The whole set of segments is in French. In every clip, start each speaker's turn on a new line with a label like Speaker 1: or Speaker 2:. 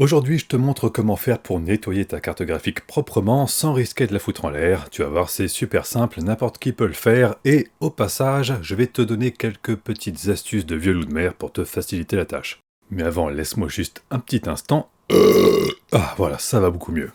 Speaker 1: Aujourd'hui, je te montre comment faire pour nettoyer ta carte graphique proprement sans risquer de la foutre en l'air. Tu vas voir, c'est super simple, n'importe qui peut le faire. Et au passage, je vais te donner quelques petites astuces de vieux loup de mer pour te faciliter la tâche. Mais avant, laisse-moi juste un petit instant. Ah, voilà, ça va beaucoup mieux.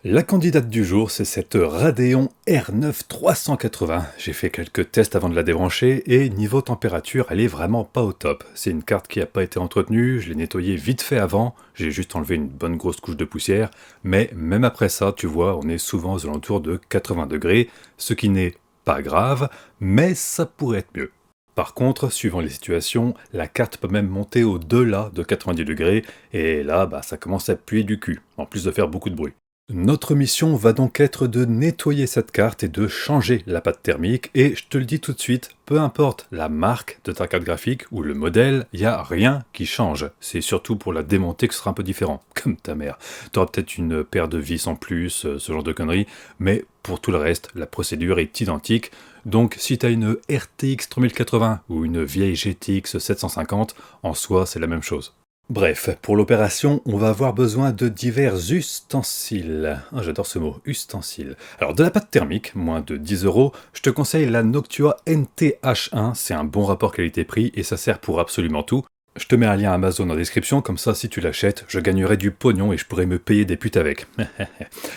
Speaker 1: La candidate du jour, c'est cette Radeon R9 380. J'ai fait quelques tests avant de la débrancher et niveau température, elle est vraiment pas au top. C'est une carte qui n'a pas été entretenue, je l'ai nettoyée vite fait avant, j'ai juste enlevé une bonne grosse couche de poussière, mais même après ça, tu vois, on est souvent aux alentours de 80 degrés, ce qui n'est pas grave, mais ça pourrait être mieux. Par contre, suivant les situations, la carte peut même monter au-delà de 90 degrés, et là, ça commence à puer du cul, en plus de faire beaucoup de bruit. Notre mission va donc être de nettoyer cette carte et de changer la pâte thermique, et je te le dis tout de suite, peu importe la marque de ta carte graphique ou le modèle, il n'y a rien qui change. C'est surtout pour la démonter que ce sera un peu différent, comme ta mère. Tu auras peut-être une paire de vis en plus, ce genre de conneries, mais pour tout le reste, la procédure est identique. Donc si tu as une RTX 3080 ou une vieille GTX 750, en soi c'est la même chose. Bref, pour l'opération, on va avoir besoin de divers ustensiles. Ah, j'adore ce mot, ustensiles. Alors, de la pâte thermique, moins de 10 €, je te conseille la Noctua NTH1. C'est un bon rapport qualité-prix et ça sert pour absolument tout. Je te mets un lien Amazon en description, comme ça, si tu l'achètes, je gagnerai du pognon et je pourrai me payer des putes avec.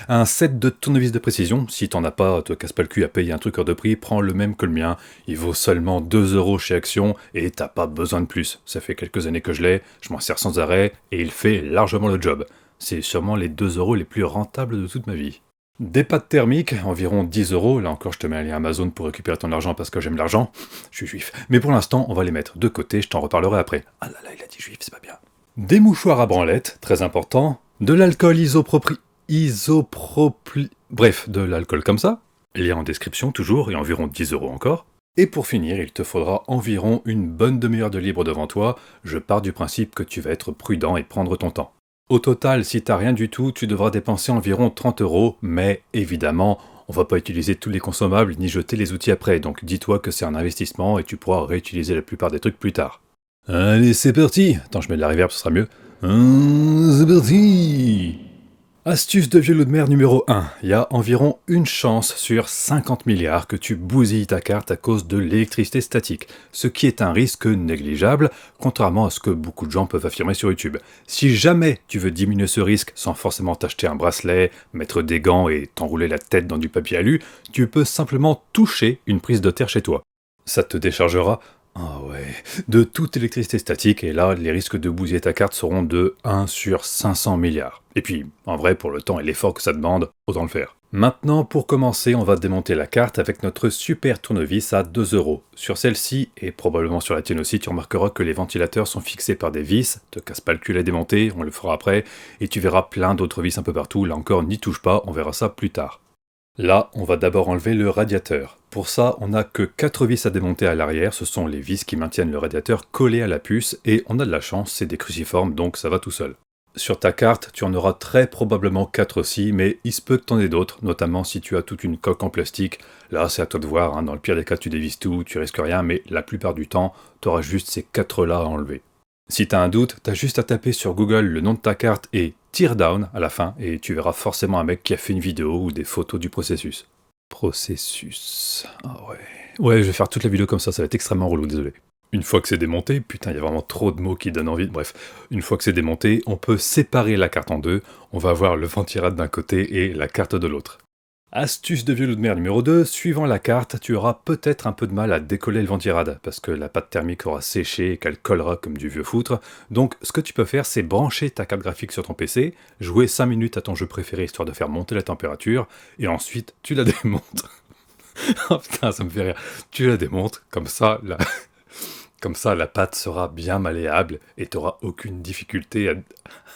Speaker 1: Un set de tournevis de précision, si t'en as pas, te casse pas le cul à payer un truc hors de prix, prends le même que le mien. Il vaut seulement 2 € chez Action et t'as pas besoin de plus. Ça fait quelques années que je l'ai, je m'en sers sans arrêt et il fait largement le job. C'est sûrement les 2 € les plus rentables de toute ma vie. Des pâtes thermiques, environ 10 €. Là encore, je te mets un lien Amazon pour récupérer ton argent parce que j'aime l'argent. Je suis juif. Mais pour l'instant, on va les mettre de côté, je t'en reparlerai après. Ah là là, il a dit juif, c'est pas bien. Des mouchoirs à branlette, très important. De l'alcool Bref, de l'alcool comme ça. Lien en description toujours et environ 10 € encore. Et pour finir, il te faudra environ une bonne demi-heure de libre devant toi. Je pars du principe que tu vas être prudent et prendre ton temps. Au total, si t'as rien du tout, tu devras dépenser environ 30 €, mais évidemment, on va pas utiliser tous les consommables ni jeter les outils après, donc dis-toi que c'est un investissement et tu pourras réutiliser la plupart des trucs plus tard. Allez, c'est parti. Attends, je mets de la reverb, ce sera mieux. C'est parti. Astuce de vieux loup de mer numéro 1. Il y a environ une chance sur 50 milliards que tu bousilles ta carte à cause de l'électricité statique, ce qui est un risque négligeable, contrairement à ce que beaucoup de gens peuvent affirmer sur YouTube. Si jamais tu veux diminuer ce risque sans forcément t'acheter un bracelet, mettre des gants et t'enrouler la tête dans du papier alu, tu peux simplement toucher une prise de terre chez toi. Ça te déchargera de toute électricité statique, et là, les risques de bousiller ta carte seront de 1 sur 500 milliards. Et puis, en vrai, pour le temps et l'effort que ça demande, autant le faire. Maintenant, pour commencer, on va démonter la carte avec notre super tournevis à 2 €. Sur celle-ci, et probablement sur la tienne aussi, tu remarqueras que les ventilateurs sont fixés par des vis. Te casse pas le cul à démonter, on le fera après, et tu verras plein d'autres vis un peu partout. Là encore, n'y touche pas, on verra ça plus tard. Là, on va d'abord enlever le radiateur. Pour ça, on n'a que 4 vis à démonter à l'arrière, ce sont les vis qui maintiennent le radiateur collé à la puce, et on a de la chance, c'est des cruciformes, donc ça va tout seul. Sur ta carte, tu en auras très probablement 4 aussi, mais il se peut que t'en aies d'autres, notamment si tu as toute une coque en plastique. Là, c'est à toi de voir, hein. Dans le pire des cas, tu dévises tout, tu risques rien, mais la plupart du temps, tu auras juste ces 4-là à enlever. Si t'as un doute, t'as juste à taper sur Google le nom de ta carte et teardown à la fin, et tu verras forcément un mec qui a fait une vidéo ou des photos du processus. Processus. Ah ouais. Ouais, je vais faire toute la vidéo comme ça va être extrêmement relou, désolé. Une fois que c'est démonté, putain, il y a vraiment trop de mots qui donnent envie. Bref, une fois que c'est démonté, on peut séparer la carte en deux. On va avoir le ventirad d'un côté et la carte de l'autre. Astuce de vieux loup de mer numéro 2, suivant la carte, tu auras peut-être un peu de mal à décoller le ventirad, parce que la pâte thermique aura séché et qu'elle collera comme du vieux foutre. Donc ce que tu peux faire, c'est brancher ta carte graphique sur ton PC, jouer 5 minutes à ton jeu préféré histoire de faire monter la température, et ensuite tu la démontes. Oh putain, ça me fait rire. Tu la démontes, comme ça la pâte sera bien malléable, et tu n'auras aucune difficulté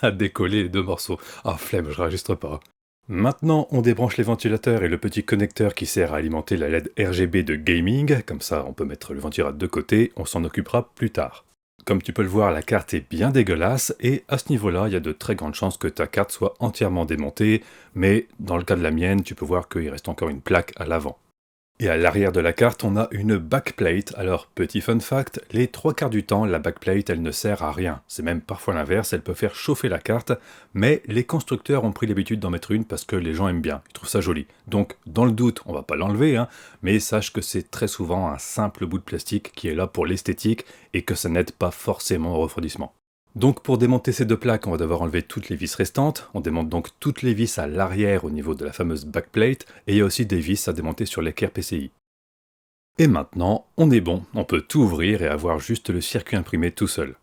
Speaker 1: à décoller les deux morceaux. Ah flemme, je réenregistre pas. Maintenant, on débranche les ventilateurs et le petit connecteur qui sert à alimenter la LED RGB de gaming, comme ça on peut mettre le ventilateur de côté, on s'en occupera plus tard. Comme tu peux le voir, la carte est bien dégueulasse, et à ce niveau-là, il y a de très grandes chances que ta carte soit entièrement démontée, mais dans le cas de la mienne, tu peux voir qu'il reste encore une plaque à l'avant. Et à l'arrière de la carte, on a une backplate. Alors, petit fun fact, les 3 quarts du temps, la backplate, elle ne sert à rien. C'est même parfois l'inverse, elle peut faire chauffer la carte, mais les constructeurs ont pris l'habitude d'en mettre une parce que les gens aiment bien, ils trouvent ça joli. Donc, dans le doute, on va pas l'enlever, hein, mais sache que c'est très souvent un simple bout de plastique qui est là pour l'esthétique et que ça n'aide pas forcément au refroidissement. Donc pour démonter ces 2 plaques, on va devoir enlever toutes les vis restantes. On démonte donc toutes les vis à l'arrière au niveau de la fameuse backplate, et il y a aussi des vis à démonter sur l'équerre PCI. Et maintenant, on est bon, on peut tout ouvrir et avoir juste le circuit imprimé tout seul.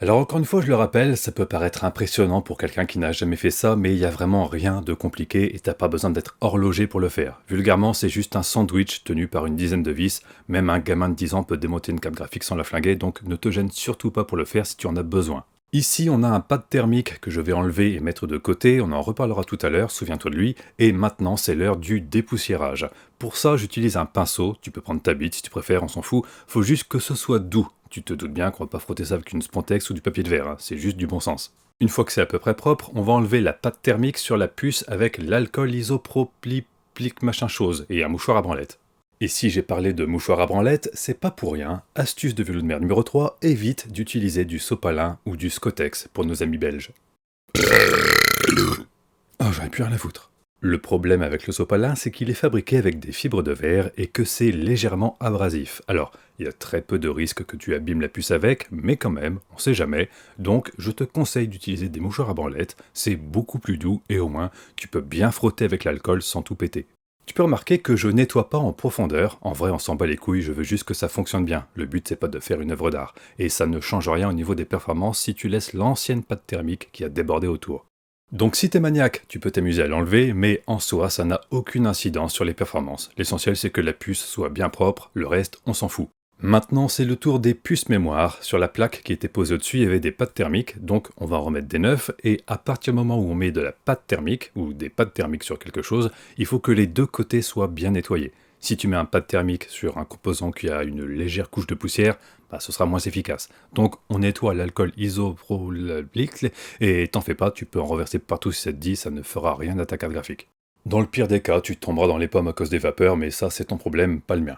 Speaker 1: Alors encore une fois, je le rappelle, ça peut paraître impressionnant pour quelqu'un qui n'a jamais fait ça, mais il n'y a vraiment rien de compliqué et t'as pas besoin d'être horloger pour le faire. Vulgairement, c'est juste un sandwich tenu par une dizaine de vis. Même un gamin de 10 ans peut démonter une carte graphique sans la flinguer, donc ne te gêne surtout pas pour le faire si tu en as besoin. Ici, on a un pad thermique que je vais enlever et mettre de côté, on en reparlera tout à l'heure, souviens-toi de lui, et maintenant c'est l'heure du dépoussiérage. Pour ça, j'utilise un pinceau, tu peux prendre ta bite si tu préfères, on s'en fout, faut juste que ce soit doux. Tu te doutes bien qu'on va pas frotter ça avec une spontex ou du papier de verre, hein, c'est juste du bon sens. Une fois que c'est à peu près propre, on va enlever la pâte thermique sur la puce avec l'alcool isopropylique machin chose et un mouchoir à branlette. Et si j'ai parlé de mouchoir à branlette, c'est pas pour rien. Astuce de vélo de mer numéro 3, évite d'utiliser du sopalin ou du Scotex pour nos amis belges. Oh, j'aurais pu rien la foutre. Le problème avec le sopalin, c'est qu'il est fabriqué avec des fibres de verre et que c'est légèrement abrasif. Alors, il y a très peu de risques que tu abîmes la puce avec, mais quand même, on sait jamais. Donc, je te conseille d'utiliser des mouchoirs à branlette, c'est beaucoup plus doux et au moins, tu peux bien frotter avec l'alcool sans tout péter. Tu peux remarquer que je nettoie pas en profondeur, en vrai on s'en bat les couilles, je veux juste que ça fonctionne bien. Le but c'est pas de faire une œuvre d'art, et ça ne change rien au niveau des performances si tu laisses l'ancienne pâte thermique qui a débordé autour. Donc si t'es maniaque, tu peux t'amuser à l'enlever, mais en soi ça n'a aucune incidence sur les performances. L'essentiel c'est que la puce soit bien propre, le reste on s'en fout. Maintenant, c'est le tour des puces mémoire. Sur la plaque qui était posée au-dessus, il y avait des pâtes thermiques, donc on va en remettre des neufs, et à partir du moment où on met de la pâte thermique, ou des pâtes thermiques sur quelque chose, il faut que les 2 côtés soient bien nettoyés. Si tu mets un pâte thermique sur un composant qui a une légère couche de poussière, bah, ce sera moins efficace. Donc on nettoie l'alcool isopropylique, et t'en fais pas, tu peux en reverser partout si ça te dit, ça ne fera rien à ta carte graphique. Dans le pire des cas, tu tomberas dans les pommes à cause des vapeurs, mais ça c'est ton problème, pas le mien.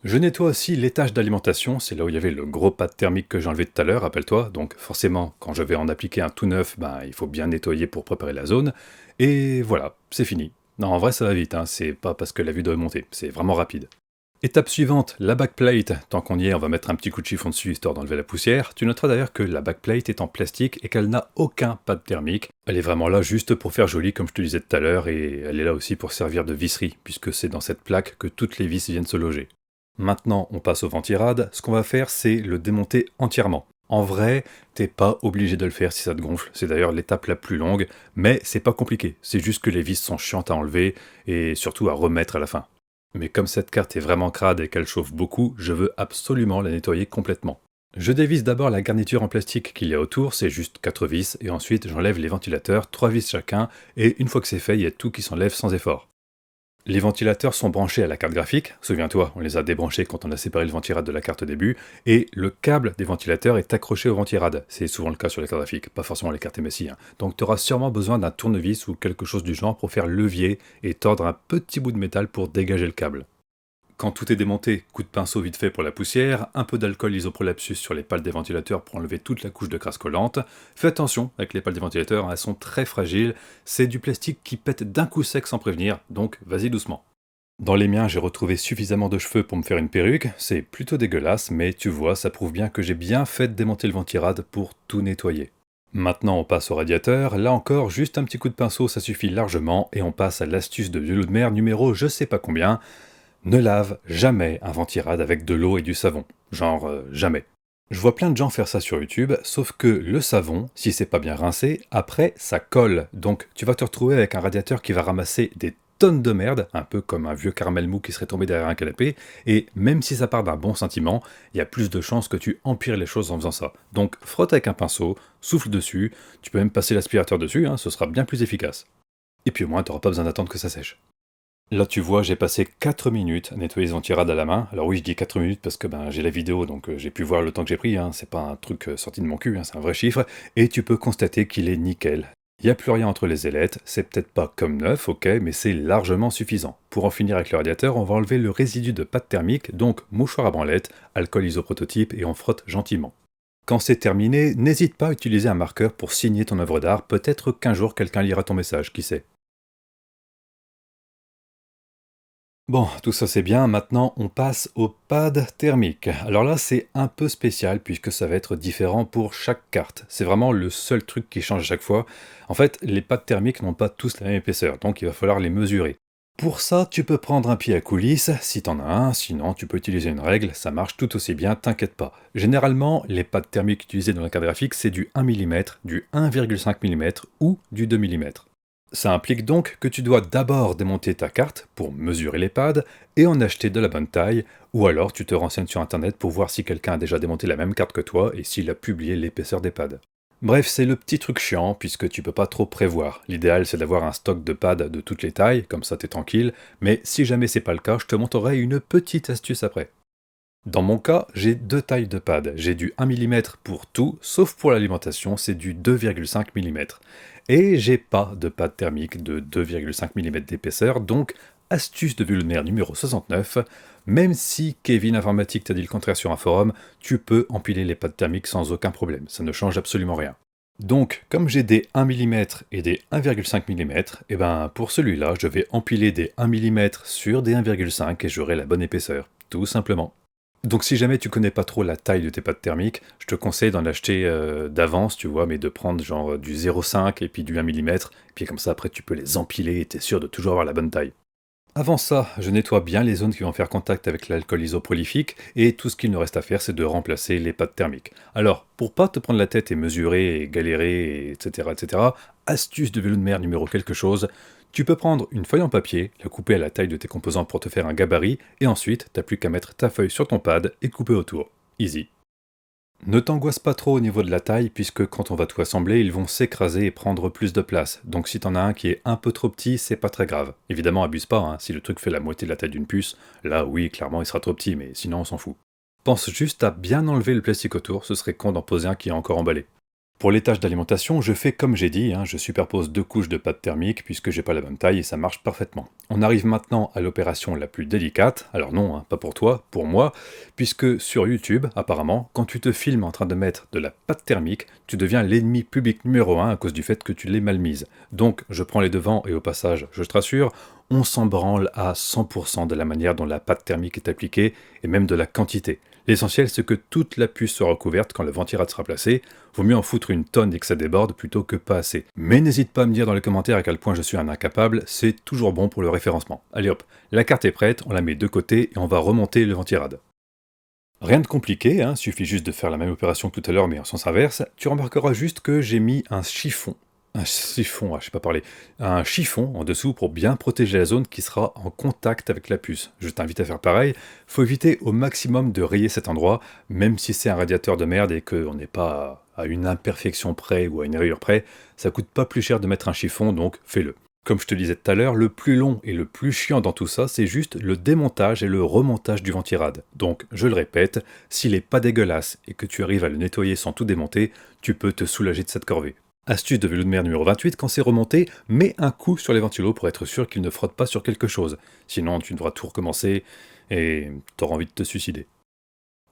Speaker 1: Je nettoie aussi l'étage d'alimentation, c'est là où il y avait le gros pad thermique que j'ai enlevé tout à l'heure, rappelle-toi, donc forcément, quand je vais en appliquer un tout neuf, il faut bien nettoyer pour préparer la zone, et voilà, c'est fini. Non, en vrai ça va vite, hein, c'est pas parce que la vue doit monter, c'est vraiment rapide. Étape suivante, la backplate. Tant qu'on y est, on va mettre un petit coup de chiffon dessus histoire d'enlever la poussière. Tu noteras d'ailleurs que la backplate est en plastique et qu'elle n'a aucun pad thermique. Elle est vraiment là juste pour faire joli comme je te disais tout à l'heure et elle est là aussi pour servir de visserie puisque c'est dans cette plaque que toutes les vis viennent se loger. Maintenant, on passe au ventirad. Ce qu'on va faire, c'est le démonter entièrement. En vrai, t'es pas obligé de le faire si ça te gonfle. C'est d'ailleurs l'étape la plus longue, mais c'est pas compliqué. C'est juste que les vis sont chiantes à enlever et surtout à remettre à la fin. Mais comme cette carte est vraiment crade et qu'elle chauffe beaucoup, je veux absolument la nettoyer complètement. Je dévisse d'abord la garniture en plastique qu'il y a autour, c'est juste 4 vis, et ensuite j'enlève les ventilateurs, 3 vis chacun, et une fois que c'est fait, il y a tout qui s'enlève sans effort. Les ventilateurs sont branchés à la carte graphique, souviens-toi, on les a débranchés quand on a séparé le ventirad de la carte au début, et le câble des ventilateurs est accroché au ventirad. C'est souvent le cas sur les cartes graphiques, pas forcément les cartes MSI. Donc tu auras sûrement besoin d'un tournevis ou quelque chose du genre pour faire levier et tordre un petit bout de métal pour dégager le câble. Quand tout est démonté, coup de pinceau vite fait pour la poussière, un peu d'alcool isoprolapsus sur les pales des ventilateurs pour enlever toute la couche de crasse collante. Fais attention avec les pales des ventilateurs, elles sont très fragiles, c'est du plastique qui pète d'un coup sec sans prévenir, donc vas-y doucement. Dans les miens, j'ai retrouvé suffisamment de cheveux pour me faire une perruque, c'est plutôt dégueulasse, mais tu vois, ça prouve bien que j'ai bien fait de démonter le ventirad pour tout nettoyer. Maintenant on passe au radiateur, là encore juste un petit coup de pinceau ça suffit largement, et on passe à l'astuce de vélo de mer numéro je sais pas combien. Ne lave jamais un ventirad avec de l'eau et du savon. Genre, jamais. Je vois plein de gens faire ça sur YouTube, sauf que le savon, si c'est pas bien rincé, après ça colle. Donc tu vas te retrouver avec un radiateur qui va ramasser des tonnes de merde, un peu comme un vieux caramel mou qui serait tombé derrière un canapé, et même si ça part d'un bon sentiment, il y a plus de chances que tu empires les choses en faisant ça. Donc frotte avec un pinceau, souffle dessus, tu peux même passer l'aspirateur dessus, ce sera bien plus efficace. Et puis au moins t'auras pas besoin d'attendre que ça sèche. Là, tu vois, j'ai passé 4 minutes à nettoyer ce ventirad à la main. Alors oui, je dis 4 minutes parce que j'ai la vidéo, donc j'ai pu voir le temps que j'ai pris. C'est pas un truc sorti de mon cul, c'est un vrai chiffre. Et tu peux constater qu'il est nickel. Il n'y a plus rien entre les ailettes, c'est peut-être pas comme neuf, ok, mais c'est largement suffisant. Pour en finir avec le radiateur, on va enlever le résidu de pâte thermique, donc mouchoir à branlette, alcool isoprototype et on frotte gentiment. Quand c'est terminé, n'hésite pas à utiliser un marqueur pour signer ton œuvre d'art, peut-être qu'un jour quelqu'un lira ton message, qui sait. Bon, tout ça c'est bien, maintenant on passe au pad thermique. Alors là c'est un peu spécial puisque ça va être différent pour chaque carte. C'est vraiment le seul truc qui change à chaque fois. En fait, les pads thermiques n'ont pas tous la même épaisseur, donc il va falloir les mesurer. Pour ça, tu peux prendre un pied à coulisse, si t'en as un, sinon tu peux utiliser une règle, ça marche tout aussi bien, t'inquiète pas. Généralement, les pads thermiques utilisés dans la carte graphique, c'est du 1 mm, du 1,5 mm ou du 2 mm. Ça implique donc que tu dois d'abord démonter ta carte pour mesurer les pads et en acheter de la bonne taille, ou alors tu te renseignes sur internet pour voir si quelqu'un a déjà démonté la même carte que toi et s'il a publié l'épaisseur des pads. Bref, c'est le petit truc chiant puisque tu peux pas trop prévoir. L'idéal c'est d'avoir un stock de pads de toutes les tailles, comme ça t'es tranquille, mais si jamais c'est pas le cas, je te montrerai une petite astuce après. Dans mon cas, j'ai deux tailles de pads. J'ai du 1 mm pour tout, sauf pour l'alimentation, c'est du 2,5 mm. Et j'ai pas de pad thermique de 2,5 mm d'épaisseur, donc astuce de vulnéraire numéro 69, même si Kevin Informatique t'a dit le contraire sur un forum, tu peux empiler les pads thermiques sans aucun problème, ça ne change absolument rien. Donc, comme j'ai des 1 mm et des 1,5 mm, et ben pour celui-là, je vais empiler des 1 mm sur des 1,5 et j'aurai la bonne épaisseur, tout simplement. Donc si jamais tu connais pas trop la taille de tes pâtes thermiques, je te conseille d'en acheter d'avance, tu vois, mais de prendre genre du 0,5 et puis du 1 mm, puis comme ça après tu peux les empiler et t'es sûr de toujours avoir la bonne taille. Avant ça, je nettoie bien les zones qui vont faire contact avec l'alcool isoprolifique, et tout ce qu'il nous reste à faire, c'est de remplacer les pâtes thermiques. Alors, pour pas te prendre la tête et mesurer et galérer, etc., astuce de vélo de mer numéro quelque chose, tu peux prendre une feuille en papier, la couper à la taille de tes composants pour te faire un gabarit, et ensuite, t'as plus qu'à mettre ta feuille sur ton pad et couper autour. Easy. Ne t'angoisse pas trop au niveau de la taille, puisque quand on va tout assembler, ils vont s'écraser et prendre plus de place. Donc si t'en as un qui est un peu trop petit, c'est pas très grave. Évidemment, abuse pas, hein. Si le truc fait la moitié de la taille d'une puce, là oui, clairement il sera trop petit, mais sinon on s'en fout. Pense juste à bien enlever le plastique autour, ce serait con d'en poser un qui est encore emballé. Pour les tâches d'alimentation, je fais comme j'ai dit, hein, je superpose deux couches de pâte thermique puisque j'ai pas la bonne taille et ça marche parfaitement. On arrive maintenant à l'opération la plus délicate, alors non, hein, pas pour toi, pour moi, puisque sur YouTube, apparemment, quand tu te filmes en train de mettre de la pâte thermique, tu deviens l'ennemi public numéro un à cause du fait que tu l'es mal mise. Donc je prends les devants et au passage, je te rassure, on s'en branle à 100% de la manière dont la pâte thermique est appliquée et même de la quantité. L'essentiel, c'est que toute la puce sera recouverte quand le ventirad sera placé. Vaut mieux en foutre une tonne et que ça déborde plutôt que pas assez. Mais n'hésite pas à me dire dans les commentaires à quel point je suis un incapable, c'est toujours bon pour le référencement. Allez hop, la carte est prête, on la met de côté et on va remonter le ventirad. Rien de compliqué, hein, suffit juste de faire la même opération que tout à l'heure mais en sens inverse. Tu remarqueras juste que j'ai mis un chiffon. Un chiffon, je sais pas parler. Un chiffon en dessous pour bien protéger la zone qui sera en contact avec la puce. Je t'invite à faire pareil. Faut éviter au maximum de rayer cet endroit, même si c'est un radiateur de merde et qu'on n'est pas à une imperfection près ou à une rayure près. Ça coûte pas plus cher de mettre un chiffon, donc fais-le. Comme je te disais tout à l'heure, le plus long et le plus chiant dans tout ça, c'est juste le démontage et le remontage du ventirad. Donc, je le répète, s'il est pas dégueulasse et que tu arrives à le nettoyer sans tout démonter, tu peux te soulager de cette corvée. Astuce de vélo de mer numéro 28, quand c'est remonté, mets un coup sur les ventilos pour être sûr qu'ils ne frottent pas sur quelque chose. Sinon, tu devras tout recommencer et t'auras envie de te suicider.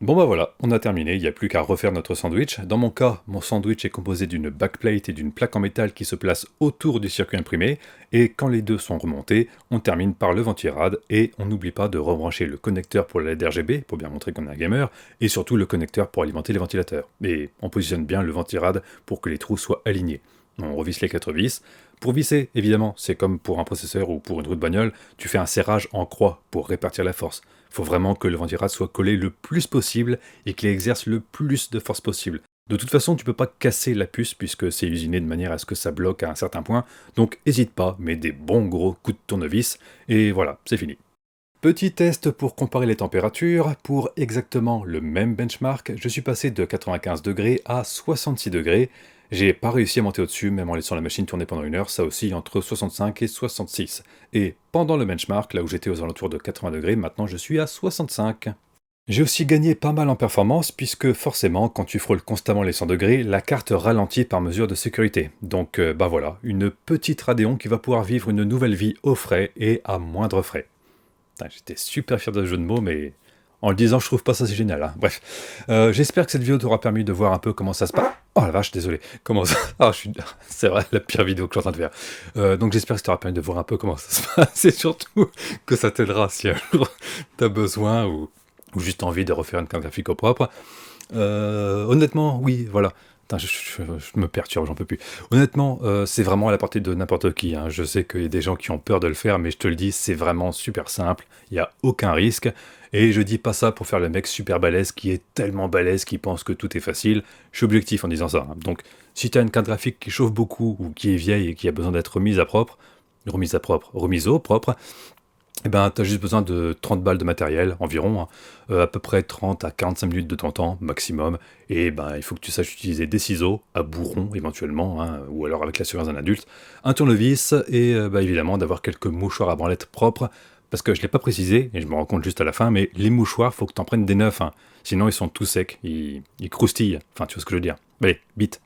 Speaker 1: Bon bah voilà, on a terminé, il n'y a plus qu'à refaire notre sandwich. Dans mon cas, mon sandwich est composé d'une backplate et d'une plaque en métal qui se place autour du circuit imprimé, et quand les deux sont remontés, on termine par le ventirad, et on n'oublie pas de rebrancher le connecteur pour la LED RGB, pour bien montrer qu'on est un gamer, et surtout le connecteur pour alimenter les ventilateurs. Et on positionne bien le ventirad pour que les trous soient alignés. On revisse les 4 vis. Pour visser, évidemment, c'est comme pour un processeur ou pour une roue de bagnole, tu fais un serrage en croix pour répartir la force. Il faut vraiment que le ventirad soit collé le plus possible et qu'il exerce le plus de force possible. De toute façon, tu peux pas casser la puce puisque c'est usiné de manière à ce que ça bloque à un certain point, donc hésite pas, mets des bons gros coups de tournevis, et voilà, c'est fini. Petit test pour comparer les températures. Pour exactement le même benchmark, je suis passé de 95 degrés à 66 degrés. J'ai pas réussi à monter au-dessus, même en laissant la machine tourner pendant une heure, ça aussi entre 65 et 66. Et pendant le benchmark, là où j'étais aux alentours de 80 degrés, maintenant je suis à 65. J'ai aussi gagné pas mal en performance puisque forcément quand tu frôles constamment les 100 degrés, la carte ralentit par mesure de sécurité. Donc bah voilà, une petite Radeon qui va pouvoir vivre une nouvelle vie au frais et à moindre frais. Putain, j'étais super fier de ce jeu de mots, mais en le disant, je trouve pas ça si génial, hein. Bref. J'espère que cette vidéo t'aura permis de voir un peu comment ça se passe. Oh la vache, désolé. Comment ça... Ah, je suis... C'est vrai, la pire vidéo que je suis en train de faire. Donc j'espère que ça t'aura permis de voir un peu comment ça se passe et surtout que ça t'aidera si un jour t'as besoin ou juste envie de refaire une carte graphique au propre. Honnêtement, oui, voilà. Putain, je me perturbe, j'en peux plus. Honnêtement, c'est vraiment à la portée de n'importe qui, hein. Je sais qu'il y a des gens qui ont peur de le faire, mais je te le dis, c'est vraiment super simple. Il n'y a aucun risque. Et je dis pas ça pour faire le mec super balèze qui est tellement balèze qu'il pense que tout est facile. Je suis objectif en disant ça, hein. Donc, si tu as une carte graphique qui chauffe beaucoup ou qui est vieille et qui a besoin d'être remise au propre, eh ben, tu as juste besoin de 30 balles de matériel environ, hein, à peu près 30 à 45 minutes de ton temps maximum. Et ben, il faut que tu saches utiliser des ciseaux à bourron éventuellement, hein, ou alors avec la surveillance d'un adulte, un tournevis et bah, évidemment d'avoir quelques mouchoirs à branlette propres. Parce que je ne l'ai pas précisé, et je me rends compte juste à la fin, mais les mouchoirs, faut que tu en prennes des neufs, hein. Sinon ils sont tout secs, ils croustillent. Enfin, tu vois ce que je veux dire. Allez, vite.